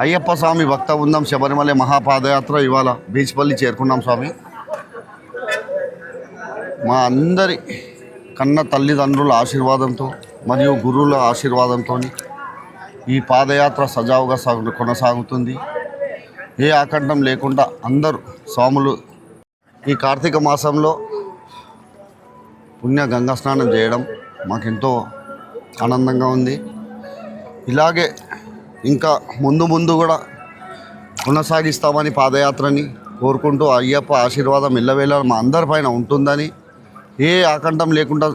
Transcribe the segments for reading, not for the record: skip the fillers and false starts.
అయ్యప్ప స్వామి భక్త బృందం శబరిమల మహాపాదయాత్ర ఇవాళ బీచ్పల్లి చేరుకున్నాం స్వామి. మా అందరి కన్న తల్లిదండ్రుల ఆశీర్వాదంతో మరియు గురువుల ఆశీర్వాదంతో ఈ పాదయాత్ర సజావుగా కొనసాగుతుంది. ఏ ఆకంఠం లేకుండా అందరూ స్వాములు ఈ కార్తీక మాసంలో పుణ్య గంగా స్నానం చేయడం మాకెంతో ఆనందంగా ఉంది. ఇలాగే ఇంకా ముందు కూడా కొనసాగిస్తామని పాదయాత్రని కోరుకుంటూ అయ్యప్ప ఆశీర్వాదం ఎల్లవేళ మా అందరిపైన ఉంటుందని, ఏ ఆకంఠం లేకుండా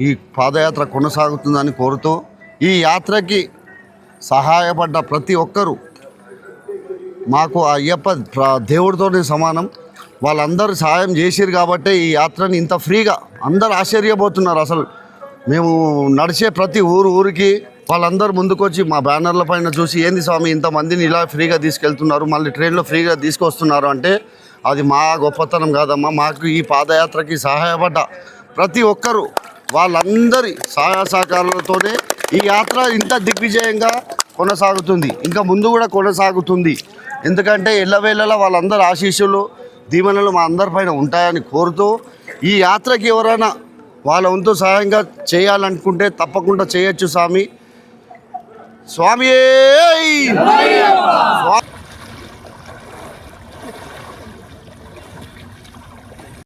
ఈ పాదయాత్ర కొనసాగుతుందని కోరుతూ, ఈ యాత్రకి సహాయపడ్డ ప్రతి ఒక్కరూ మాకు అయ్యప్ప దేవుడితోనే సమానం. వాళ్ళందరూ సహాయం చేసిరు కాబట్టి ఈ యాత్రని ఇంత ఫ్రీగా అందరు ఆశ్చర్యపోతున్నారు. అసలు మేము నడిచే ప్రతి ఊరికి వాళ్ళందరూ ముందుకొచ్చి మా బ్యానర్ల పైన చూసి, ఏంది స్వామి ఇంతమందిని ఇలా ఫ్రీగా తీసుకెళ్తున్నారు, మళ్ళీ ట్రైన్లో ఫ్రీగా తీసుకొస్తున్నారు అంటే అది మా గొప్పతనం కాదమ్మా. మాకు ఈ పాదయాత్రకి సహాయపడ్డ ప్రతి ఒక్కరూ వాళ్ళందరి సహాయ సహకారాలతోనే ఈ యాత్ర ఇంత దిగ్విజయంగా కొనసాగుతుంది, ఇంకా ముందు కూడా కొనసాగుతుంది. ఎందుకంటే ఎల్లవేళలా వాళ్ళందరూ ఆశీస్సులు దీవెనలు మా అందరిపైన ఉంటాయని కోరుతూ, ఈ యాత్రకి ఎవరైనా వాళ్ళ వంతు సహాయంగా చేయాలనుకుంటే తప్పకుండా చేయొచ్చు స్వామి.